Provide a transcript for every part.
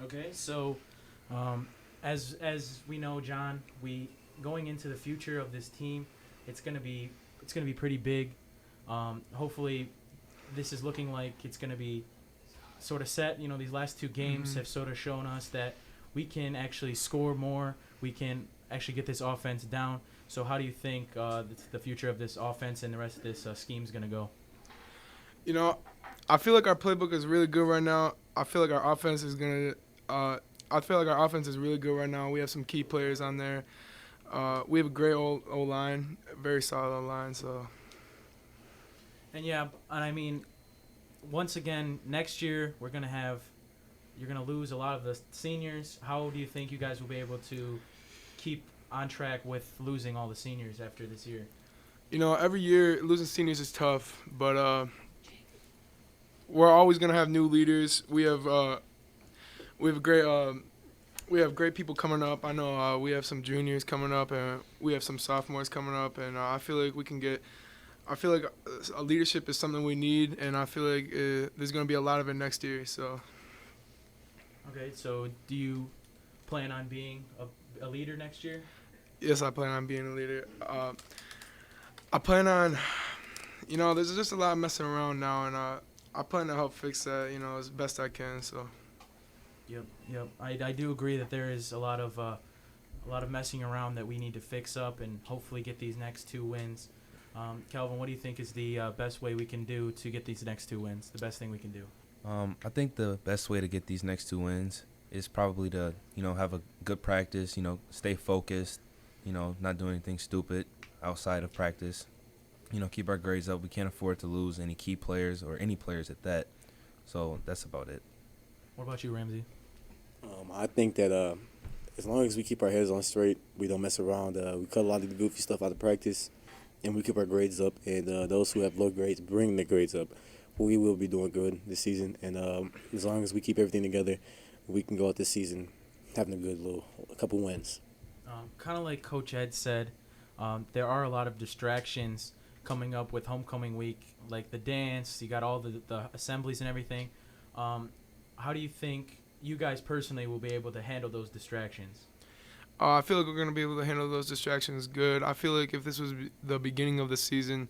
Okay, so as we know, John, we going into the future of this team, it's gonna be it's gonna be pretty big. Hopefully, this is looking like it's gonna be sort of set. You know, these last two games Hmm. have sort of shown us that we can actually score more. We can actually get this offense down. So, how do you think the future of this offense and the rest of this scheme is gonna go? You know, I feel like our playbook is really good right now. I feel like our offense is gonna. Uh, I feel like our offense is really good right now. We have some key players on there. We have a great O line, very solid O line. So And yeah, and I mean, once again, next year we're gonna have you're gonna lose a lot of the seniors. How do you think you guys will be able to keep on track with losing all the seniors after this year? every year losing seniors is tough, but we're always gonna have new leaders. We have great we have great people coming up. I know we have some juniors coming up, and we have some sophomores coming up, and I feel like we can get. I feel like leadership is something we need, and I feel like there's going to be a lot of it next year. So Okay, so do you plan on being a leader next year? yes, I plan on being a leader. I plan on, there's just a lot of messing around now, and I plan to help fix that, as best I can. So Yep, yep. I do agree that there is a lot of messing around that we need to fix up and hopefully get these next two wins. Calvin, what do you think is the best way we can do to get these next two wins? The best thing we can do. I think the best way to get these next two wins is probably to, have a good practice, stay focused, not do anything stupid outside of practice. Keep our grades up. We can't afford to lose any key players or any players at that. So that's about it. What about you, Ramsey? I think that as long as we keep our heads on straight, we don't mess around. We cut a lot of the goofy stuff out of practice, and we keep our grades up. And those who have low grades bring their grades up. We will be doing good this season. And as long as we keep everything together, we can go out this season having a couple wins. Kind of like Coach Ed said, there are a lot of distractions coming up with homecoming week, like the dance. You got all the assemblies and everything. How do you think you guys personally will be able to handle those distractions? I feel like we're going to be able to handle those distractions good. I feel like if this was the beginning of the season,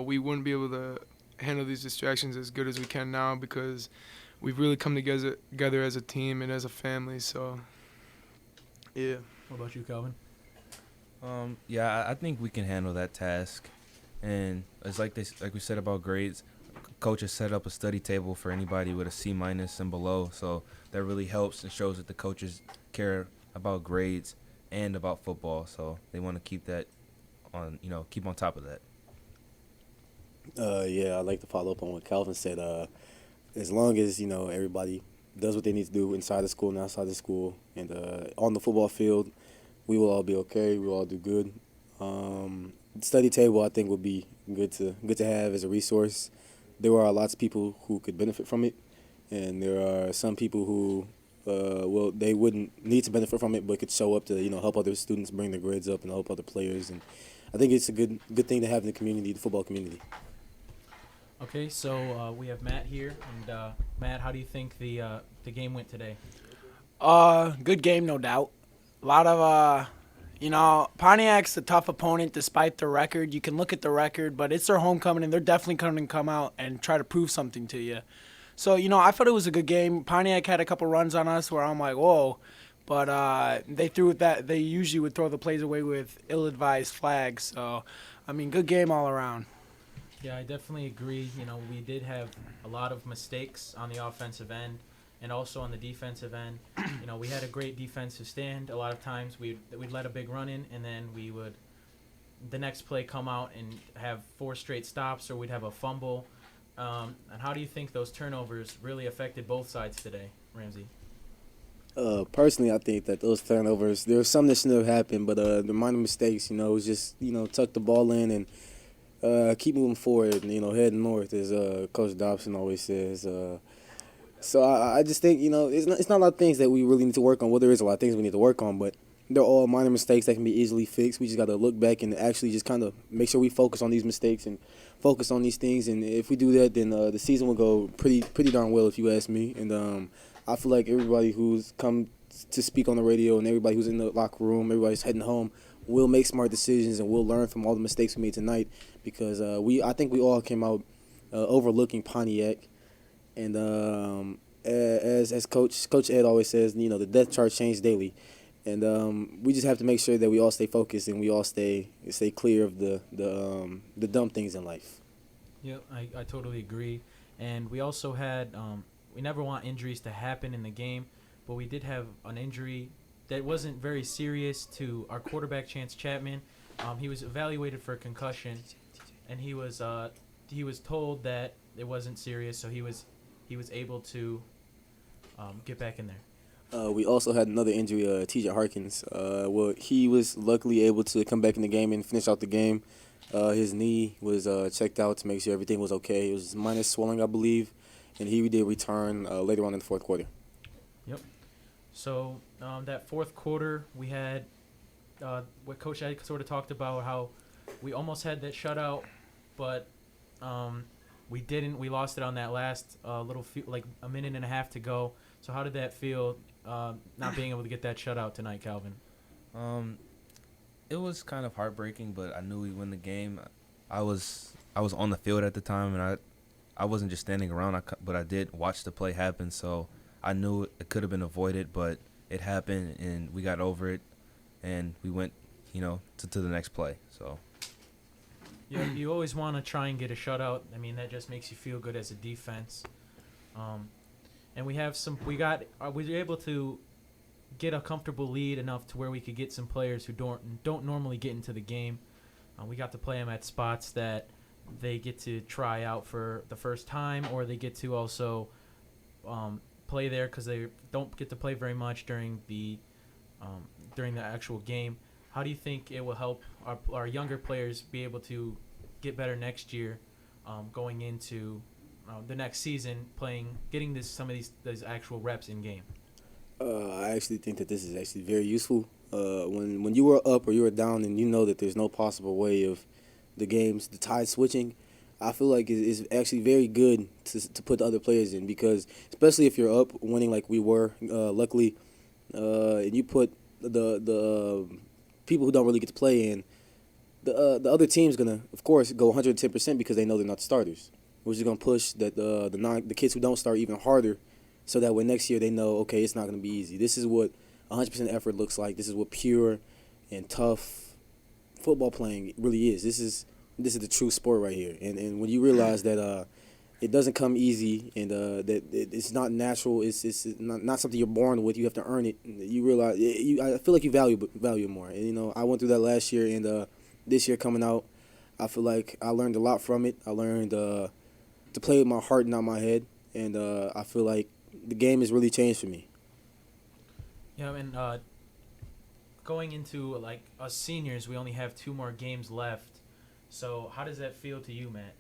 we wouldn't be able to handle these distractions as good as we can now because we've really come together as a team and as a family. So, yeah. What about you, Calvin? Yeah, I think we can handle that task. And it's like we said about grades. Coach has set up a study table for anybody with a C minus and below, so that really helps and shows that the coaches care about grades and about football. So they want to keep that on, keep on top of that. Yeah, I'd like to follow up on what Calvin said. As long as everybody does what they need to do inside the school and outside the school, and on the football field, we will all be okay. We will all do good. Study table, I think, would be good to have as a resource. There are lots of people who could benefit from it, and there are some people who, they wouldn't need to benefit from it, but could show up to help other students bring their grades up and help other players. And I think it's a good thing to have in the community, the football community. Okay, so we have Matt here, and Matt, how do you think the game went today? Good game, no doubt. A lot of, Pontiac's a tough opponent despite the record. You can look at the record, but it's their homecoming, and they're definitely going to come out and try to prove something to you. So, I thought it was a good game. Pontiac had a couple runs on us where I'm like, whoa. But they threw it that they usually would throw the plays away with ill-advised flags. So, good game all around. Yeah, I definitely agree. We did have a lot of mistakes on the offensive end and also on the defensive end. We had a great defensive stand. A lot of times we'd let a big run in, and then we would the next play come out and have 4 straight stops, or we'd have a fumble. And how do you think those turnovers really affected both sides today, Ramsey? Personally, I think that those turnovers, there were some that shouldn't have happened, but the minor mistakes, was just, tuck the ball in and keep moving forward, heading north, as Coach Dobson always says. So I just think, it's not a lot of things that we really need to work on. Well, there is a lot of things we need to work on, but they're all minor mistakes that can be easily fixed. We just got to look back and actually just kind of make sure we focus on these mistakes and focus on these things. And if we do that, then the season will go pretty darn well, if you ask me. And I feel like everybody who's come to speak on the radio and everybody who's in the locker room, everybody's heading home, will make smart decisions and we'll learn from all the mistakes we made tonight because I think we all came out overlooking Pontiac. And as Coach Ed always says, the depth chart changes daily. And we just have to make sure that we all stay focused and we all stay clear of the dumb things in life. Yep, I totally agree. And we also had we never want injuries to happen in the game, but we did have an injury that wasn't very serious to our quarterback, Chance Chapman. He was evaluated for a concussion, and he was told that it wasn't serious, so he was able to get back in there. We also had another injury, T.J. Harkins. Well, he was luckily able to come back in the game and finish out the game. His knee was checked out to make sure everything was okay. It was minor swelling, I believe, and he did return later on in the fourth quarter. Yep. So that fourth quarter, we had what Coach Ed sort of talked about, how we almost had that shutout, but we didn't. We lost it on that last like a minute and a half to go. So how did that feel, not being able to get that shutout tonight, Calvin? It was kind of heartbreaking, but I knew we'd win the game. I was on the field at the time, and I wasn't just standing around, but I did watch the play happen, so I knew it could have been avoided, but it happened, and we got over it, and we went, to the next play. So. Yeah, you always want to try and get a shutout. I mean, that just makes you feel good as a defense. And we were able to get a comfortable lead enough to where we could get some players who don't normally get into the game. We got to play them at spots that they get to try out for the first time, or they get to also play there because they don't get to play very much during the actual game. How do you think it will help our younger players be able to get better next year, going into the next season, getting some of these actual reps in game? I actually think that this is actually very useful. When you were up or you were down and you know that there's no possible way of the tide switching, I feel like it's actually very good to put the other players in, because especially if you're up winning like we were, luckily, and you put the people who don't really get to play in, the other team's gonna, of course, go 110% because they know they're not the starters. We're just gonna push the kids who don't start even harder, so that way next year they know, okay, it's not gonna be easy. This is what 100% effort looks like. This is what pure and tough football playing really is. This is the true sport right here. And when you realize that it doesn't come easy, and that it's not natural, it's not something you're born with. You have to earn it. You realize I feel like you value it more. And I went through that last year, and this year coming out, I feel like I learned a lot from it. I learned to play with my heart, not my head, and I feel like the game has really changed for me. Yeah, and going into like us seniors, we only have 2 more games left. So how does that feel to you, Matt?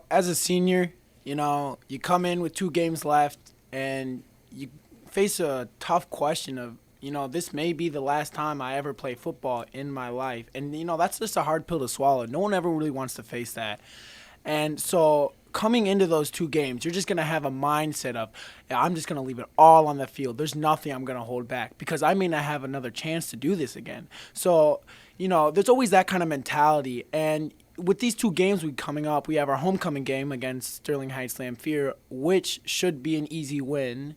As a senior, you come in with 2 games left and you face a tough question of, this may be the last time I ever play football in my life. And, that's just a hard pill to swallow. No one ever really wants to face that. And so coming into those 2 games, you're just going to have a mindset of, I'm just going to leave it all on the field. There's nothing I'm going to hold back because I may not have another chance to do this again. So, there's always that kind of mentality. And with these 2 games coming up, we have our homecoming game against Sterling Heights Lamphere, which should be an easy win.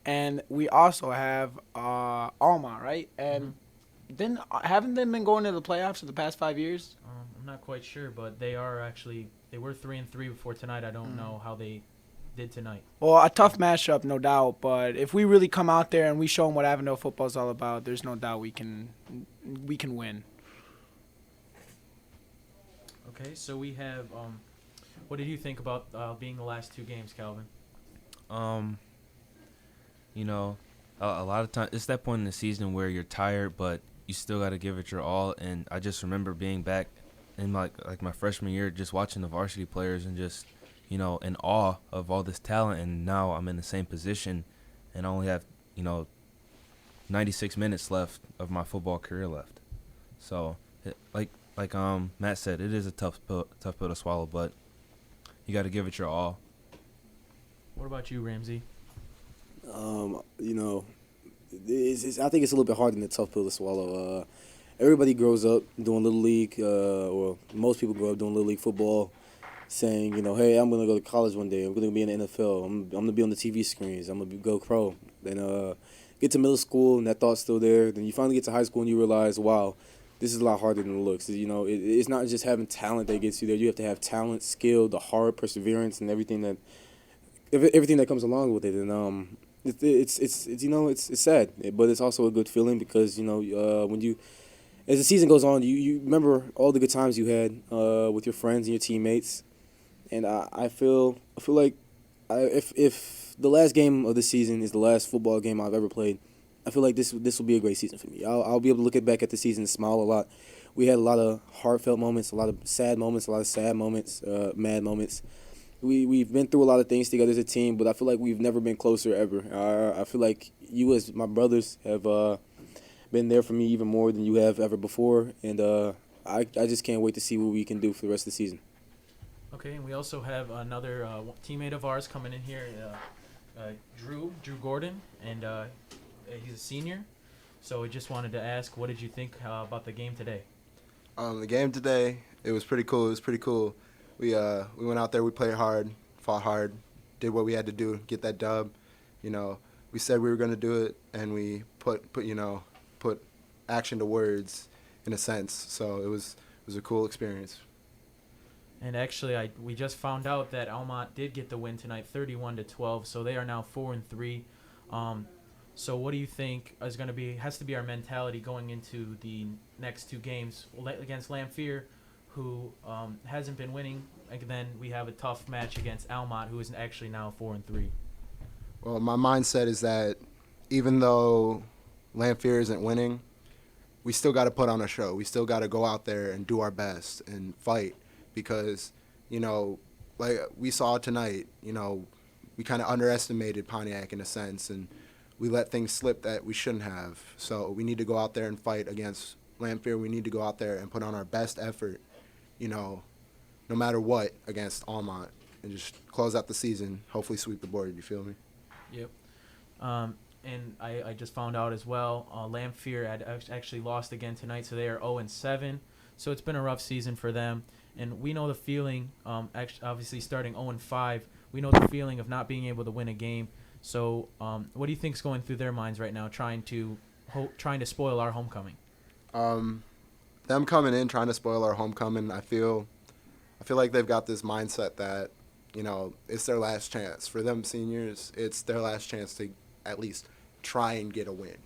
And we also have Alma, right? And then haven't they been going to the playoffs for the past 5 years? I'm not quite sure, but they were 3-3 before tonight. I don't know how they did tonight. Well, a tough matchup, no doubt. But if we really come out there and we show them what Avondale football is all about, there's no doubt we can win. Okay, so we have. What did you think about being the last 2 games, Calvin? A lot of times it's that point in the season where you're tired, but you still got to give it your all. And I just remember being back in like my freshman year, just watching the varsity players and just, in awe of all this talent. And now I'm in the same position, and I only have, 96 minutes left of my football career left. So, like Matt said, it is a tough pill to swallow, but you got to give it your all. What about you, Ramsey? You know, I think it's a little bit harder than a tough pill to swallow. Everybody grows up doing Little League, or most people grow up doing Little League football, saying, you know, hey, I'm going to go to college one day. I'm going to be in the NFL. I'm going to be on the TV screens. I'm going to go pro. Then get to middle school, and that thought's still there. Then you finally get to high school, and you realize, wow, this is a lot harder than it looks. You know, it's not just having talent that gets you there. You have to have talent, skill, the heart, perseverance, and everything that comes along with it. And it's you know, it's sad, but it's also a good feeling because, you know, when you, as the season goes on, you remember all the good times you had with your friends and your teammates. And I feel like if the last game of the season is the last football game I've ever played, I feel like this will be a great season for me. I'll be able to look back at the season and smile a lot. We had a lot of heartfelt moments, a lot of sad moments, mad moments. We've been through a lot of things together as a team, but I feel like we've never been closer ever. I feel like you as my brothers have been there for me even more than you have ever before, and I just can't wait to see what we can do for the rest of the season. Okay, and we also have another teammate of ours coming in here, Drew Gordon, and he's a senior. So we just wanted to ask, what did you think about the game today? The game today, it was pretty cool. We went out there, we played hard, fought hard, did what we had to do, get that dub. You know, we said we were going to do it, and we put action to words in a sense. So it was a cool experience. And actually, we just found out that Almont did get the win tonight, 31-12. So they are now 4-3. So what do you think has to be our mentality going into the next two games against Lamphere, who hasn't been winning, and then we have a tough match against Almont, who is actually now 4-3. Well, my mindset is that even though Lamphere isn't winning, we still got to put on a show. We still got to go out there and do our best and fight because, you know, like we saw tonight, you know, we kind of underestimated Pontiac in a sense, and we let things slip that we shouldn't have. So we need to go out there and fight against Lamphere. We need to go out there and put on our best effort, you know, no matter what, against Almont, and just close out the season, hopefully sweep the board, you feel me? Yep. And I just found out as well, Lamphere had actually lost again tonight, so they are 0-7. So it's been a rough season for them. And we know the feeling, obviously starting 0-5, we know the feeling of not being able to win a game. So what do you think is going through their minds right now, trying to spoil our homecoming? Them coming in, trying to spoil our homecoming, I feel like they've got this mindset that, you know, it's their last chance. For them seniors, it's their last chance to at least try and get a win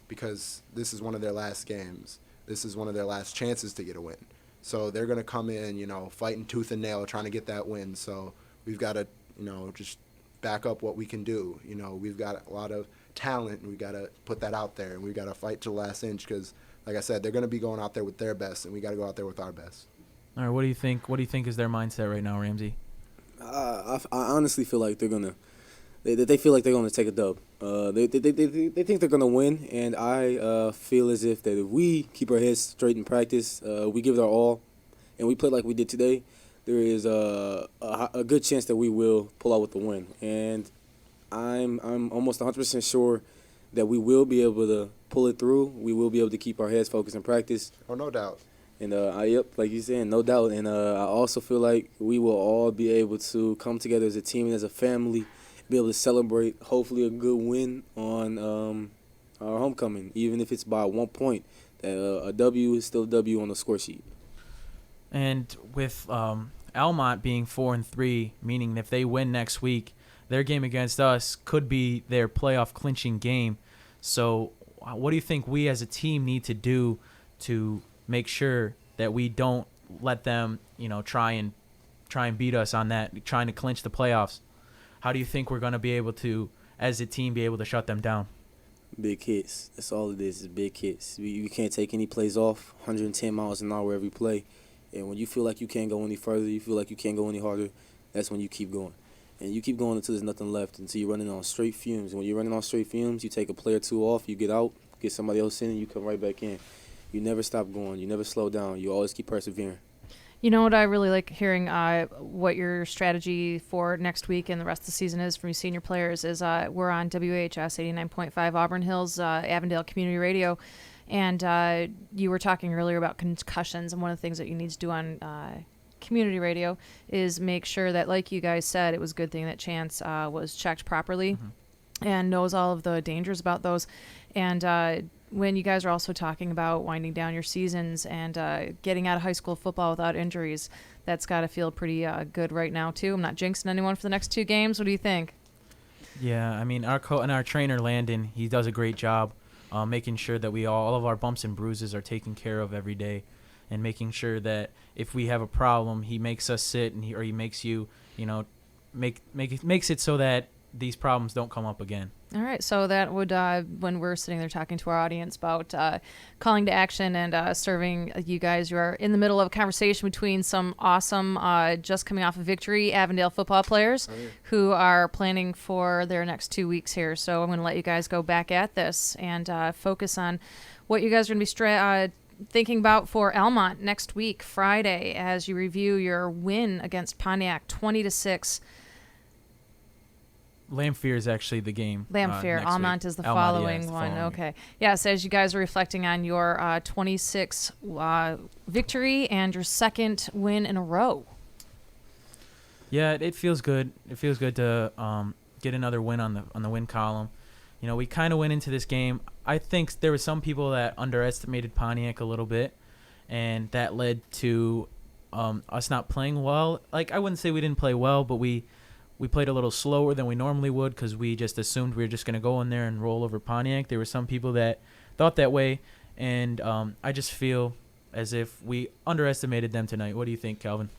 because this is one of their last games. This is one of their last chances to get a win. So they're going to come in, you know, fighting tooth and nail, trying to get that win. So we've got to, you know, just back up what we can do. You know, we've got a lot of talent, and we got to put that out there, and we got to fight to the last inch because, like I said, they're going to be going out there with their best, and we got to go out there with our best. All right, what do you think? What do you think is their mindset right now, Ramsey? I honestly feel like they feel like they're gonna take a dub. They think they're gonna win, and I feel as if that if we keep our heads straight in practice, we give it our all, and we play like we did today, there is a good chance that we will pull out with the win. And I'm almost 100% sure that we will be able to pull it through. We will be able to keep our heads focused in practice. Oh, no doubt. And yep, like you said, no doubt. And I also feel like we will all be able to come together as a team and as a family, be able to celebrate hopefully a good win on our homecoming, even if it's by 1 point. A W is still a W on the score sheet. And with Almont being 4-3, meaning if they win next week, their game against us could be their playoff clinching game. So what do you think we as a team need to do to make sure that we don't let them, you know, try and beat us on that, trying to clinch the playoffs? How do you think we're going to be able to, as a team, be able to shut them down? Big hits. That's all it is big hits. We can't take any plays off, 110 miles an hour every play. And when you feel like you can't go any further, you feel like you can't go any harder, that's when you keep going. And you keep going until there's nothing left, until you're running on straight fumes. And when you're running on straight fumes, you take a play or two off, you get out, get somebody else in, and you come right back in. You never stop going. You never slow down. You always keep persevering. You know what I really like hearing what your strategy for next week and the rest of the season is from your senior players is we're on WHS 89.5 Auburn Hills, Avondale Community Radio, and you were talking earlier about concussions, and one of the things that you need to do on community radio is make sure that, like you guys said, it was a good thing that Chance was checked properly and knows all of the dangers about those. And when you guys are also talking about winding down your seasons and getting out of high school football without injuries, that's got to feel pretty good right now, too. I'm not jinxing anyone for the next 2 games. What do you think? Yeah, I mean, our trainer, Landon, he does a great job making sure that all of our bumps and bruises are taken care of every day, and making sure that if we have a problem, he makes us sit and he makes you, makes it so that these problems don't come up again. All right, so that would, when we're sitting there talking to our audience about calling to action and serving you guys, you are in the middle of a conversation between some awesome, just coming off a victory, Avondale football players who are planning for their next 2 weeks here. So I'm going to let you guys go back at this and focus on what you guys are going to be thinking about for Almont next week, Friday, as you review your win against Pontiac, 20-6. Lamphir is actually the game. Lamphir. Almont is the following one. Okay. Yes, as you guys are reflecting on your 26 victory and your second win in a row. Yeah, it feels good. It feels good to get another win on the win column. We kind of went into this game. I think there were some people that underestimated Pontiac a little bit, and that led to us not playing well. Like, I wouldn't say we didn't play well, but we played a little slower than we normally would because we just assumed we were just going to go in there and roll over Pontiac. There were some people that thought that way, and I just feel as if we underestimated them tonight. What do you think, Calvin?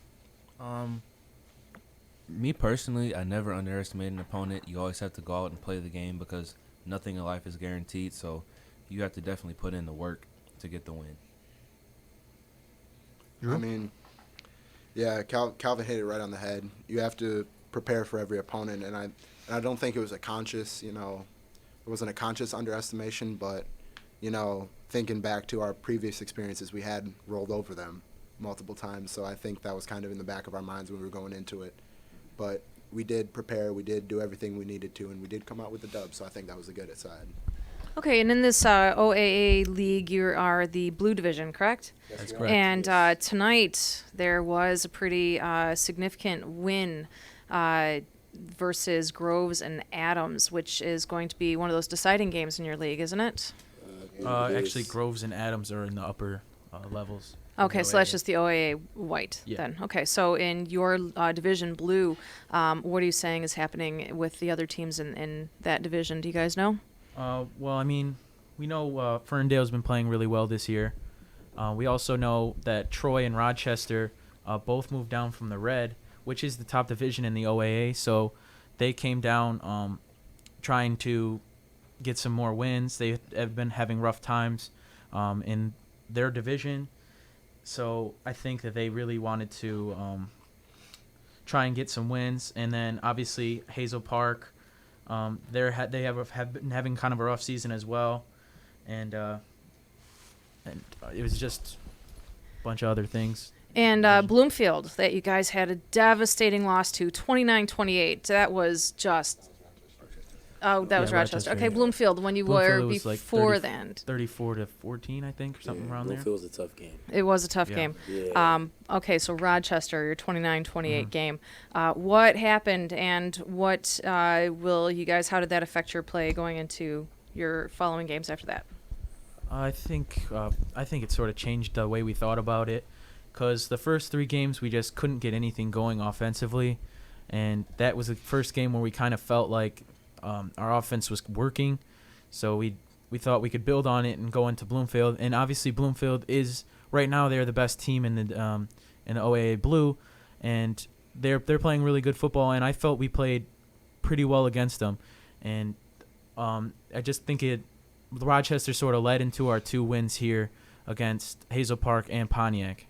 Me personally, I never underestimate an opponent. You always have to go out and play the game because nothing in life is guaranteed, so you have to definitely put in the work to get the win. I mean, yeah, Calvin hit it right on the head. You have to prepare for every opponent, and I don't think it was a conscious, it wasn't a conscious underestimation, but, thinking back to our previous experiences, we had rolled over them multiple times, so I think that was kind of in the back of our minds when we were going into it. But we did prepare, we did do everything we needed to, and we did come out with the dub, so I think that was a good side. Okay, and in this OAA league, you are the blue division, correct? That's correct. And tonight there was a pretty significant win versus Groves and Adams, which is going to be one of those deciding games in your league, isn't it? Actually, Groves and Adams are in the upper levels. Okay, so that's just the OAA white then. Okay, so in your division blue, what are you saying is happening with the other teams in that division? Do you guys know? Well, I mean, we know Ferndale's been playing really well this year. We also know that Troy and Rochester both moved down from the red, which is the top division in the OAA. So they came down trying to get some more wins. They have been having rough times in their division. So I think that they really wanted to try and get some wins. And then obviously Hazel Park, they have been having kind of a rough season as well. And it was just a bunch of other things. And Bloomfield, that you guys had a devastating loss to, 29-28. That was just... Oh, that was Rochester. Okay, Bloomfield, when you were before then. 34-14, I think, or something around there. Bloomfield was a tough game. It was a tough game. Yeah. Okay, so Rochester, your 29-28 game. What happened, and what will you guys, how did that affect your play going into your following games after that? I think it sort of changed the way we thought about it, because the first 3 games we just couldn't get anything going offensively, and that was the first game where we kind of felt like our offense was working, so we thought we could build on it and go into Bloomfield. And obviously Bloomfield is right now they're the best team in the OAA Blue, and they're playing really good football. And I felt we played pretty well against them, and I just think Rochester sort of led into our 2 wins here against Hazel Park and Pontiac.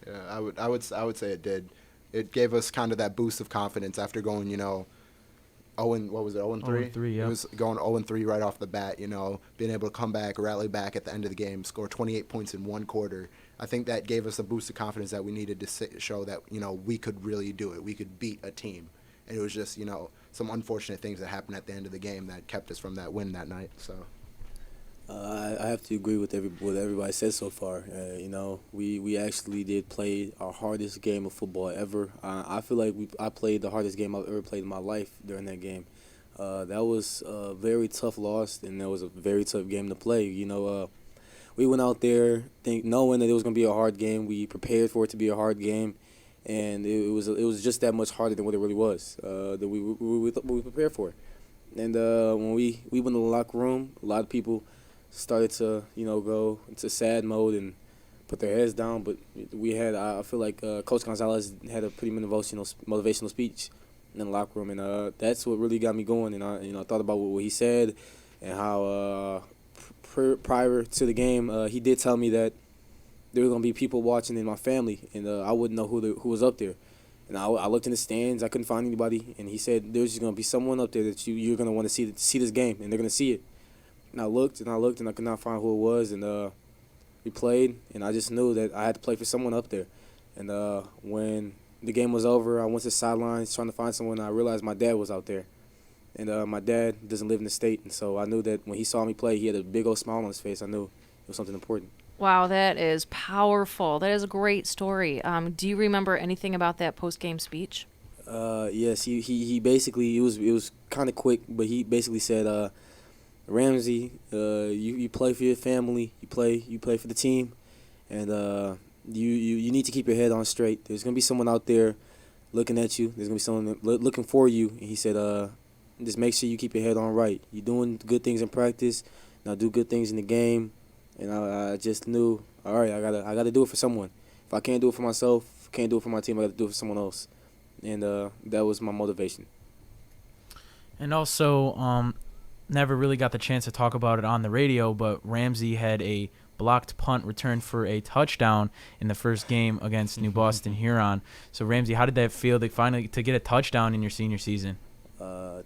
Yeah, I would say it did. It gave us kind of that boost of confidence after going, what was it, 0-3? 0-3, yeah. It was going 0-3 right off the bat, you know, being able to come back, rally back at the end of the game, score 28 points in one quarter. I think that gave us a boost of confidence that we needed to show that, you know, we could really do it. We could beat a team. And it was just, you know, some unfortunate things that happened at the end of the game that kept us from that win that night. So I have to agree with what everybody said so far. You know, we actually did play our hardest game of football ever. I feel like I played the hardest game I've ever played in my life during that game. That was a very tough loss, and that was a very tough game to play. You know, we went out there knowing that it was going to be a hard game. We prepared for it to be a hard game, and it was just that much harder than what it really was. That we prepared for it. And when we went in the locker room, a lot of people started to, you know, go into sad mode and put their heads down. But I feel like Coach Gonzalez had a pretty motivational speech in the locker room, and that's what really got me going. And I thought about what he said and how prior to the game, he did tell me that there were gonna be people watching in my family, and I wouldn't know who was up there. And I looked in the stands, I couldn't find anybody, and he said there's just gonna be someone up there that you're gonna want to see this game, and they're gonna see it. And I looked, and I could not find who it was, and we played, and I just knew that I had to play for someone up there. And when the game was over, I went to the sidelines trying to find someone, and I realized my dad was out there. And my dad doesn't live in the state, and so I knew that when he saw me play, he had a big old smile on his face. I knew it was something important. Wow, that is powerful. That is a great story. Do you remember anything about that post-game speech? Yes, he basically, it was kind of quick, but he basically said, Ramsey, you play for your family, you play for the team, and you need to keep your head on straight. There's gonna be someone out there looking at you. There's gonna be someone looking for you. And he said, just make sure you keep your head on right. You're doing good things in practice, now do good things in the game. And I just knew, all right, I gotta do it for someone. If I can't do it for myself, can't do it for my team, I gotta do it for someone else. And that was my motivation. And also, never really got the chance to talk about it on the radio, but Ramsey had a blocked punt returned for a touchdown in the first game against New Boston Huron. So Ramsey, how did that feel to get a touchdown in your senior season?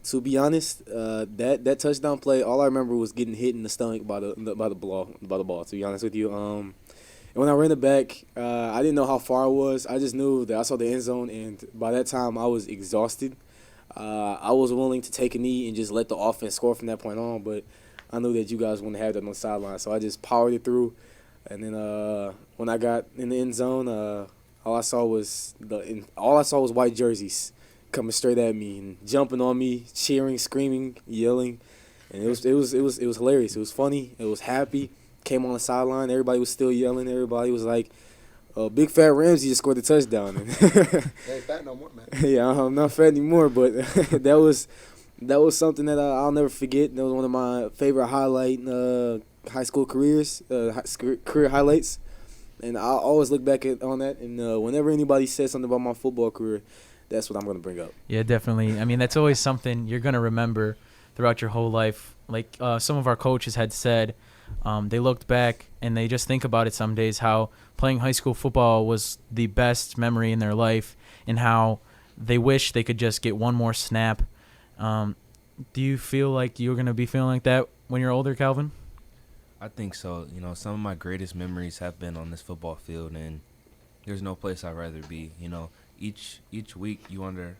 To be honest, that touchdown play, all I remember was getting hit in the stomach by the ball. To be honest with you, and when I ran it back, I didn't know how far it was. I just knew that I saw the end zone, and by that time I was exhausted. I was willing to take a knee and just let the offense score from that point on, but I knew that you guys wouldn't have that on the sideline, so I just powered it through. And then when I got in the end zone, all I saw was white jerseys coming straight at me and jumping on me, cheering, screaming, yelling, and it was hilarious. It was funny. It was happy. Came on the sideline, everybody was still yelling. Everybody was like, Big Fat Ramsey just scored a touchdown. they ain't fat no more, man. Yeah, I'm not fat anymore, but that was something that I'll never forget. That was one of my favorite high school career highlights, and I'll always look back on that. And whenever anybody says something about my football career, that's what I'm going to bring up. Yeah, definitely. I mean, that's always something you're going to remember throughout your whole life. Like some of our coaches had said, they looked back and they just think about it some days, how playing high school football was the best memory in their life and how they wish they could just get one more snap. Do you feel like you're going to be feeling like that when you're older, Calvin? I think so. You know, some of my greatest memories have been on this football field, and there's no place I'd rather be. You know, each week you wonder,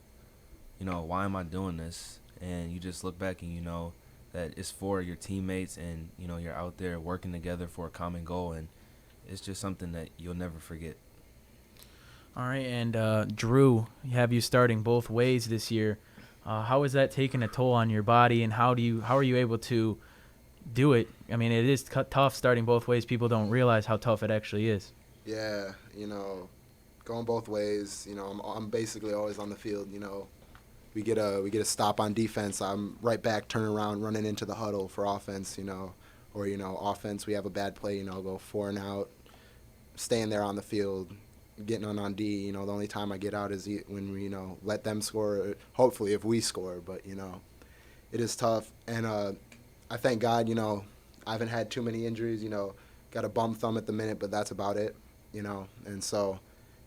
you know, why am I doing this? And you just look back and you know that it's for your teammates, and you know you're out there working together for a common goal, and it's just something that you'll never forget. All right, and Drew, have you starting both ways this year? How is that taking a toll on your body, and how are you able to do it? I mean, it is tough starting both ways. People don't realize how tough it actually is. Yeah, you know, going both ways. You know, I'm basically always on the field. You know, we get a stop on defense, I'm right back, turning around, running into the huddle for offense. You know, or you know, offense, we have a bad play. You know, go 4 and out, staying there on the field, getting on D. You know, the only time I get out is when we, you know, let them score. Hopefully, if we score, but you know, it is tough. And I thank God, you know, I haven't had too many injuries. You know, got a bum thumb at the minute, but that's about it. You know, and so,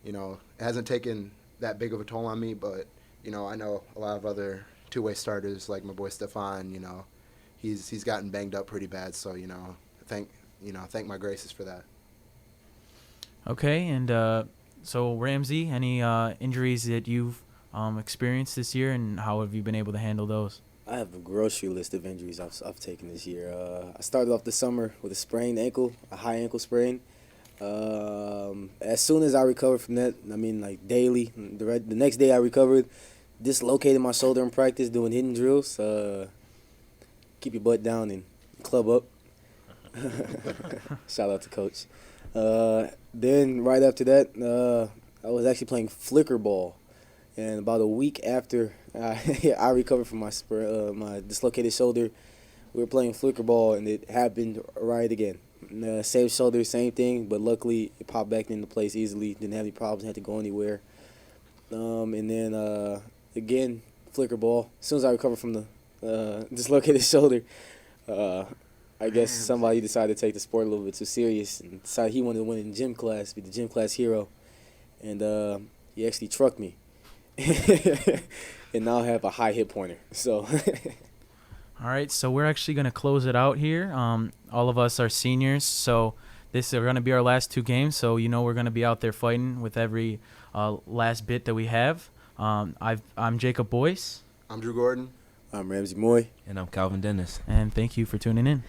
you know, it hasn't taken that big of a toll on me. But you know, I know a lot of other two-way starters like my boy Stefan. He's gotten banged up pretty bad. So thank my graces for that. Okay, and so Ramsey, any injuries that you've experienced this year, and how have you been able to handle those? I have a grocery list of injuries I've taken this year. I started off the summer with a sprained ankle, a high ankle sprain. As soon as I recovered from that, like daily, the next day I recovered, dislocated my shoulder in practice doing hidden drills. Keep your butt down and club up. Shout out to Coach. Then right after that, I was actually playing flicker ball. And about a week after I recovered from my dislocated shoulder, we were playing flicker ball, and it happened right again. Same shoulder, same thing, but luckily it popped back into place easily. Didn't have any problems, had to go anywhere. And then again, flicker ball. As soon as I recovered from the dislocated shoulder, I guess somebody decided to take the sport a little bit too serious and decided he wanted to win in gym class, be the gym class hero. And he actually trucked me. And now I have a high hit pointer. So All right, so we're actually going to close it out here. All of us are seniors, so this are going to be our last two games. So we're going to be out there fighting with every last bit that we have. I'm Jacob Boyce. I'm Drew Gordon. I'm Ramsey Moy. And I'm Calvin Dennis. And thank you for tuning in.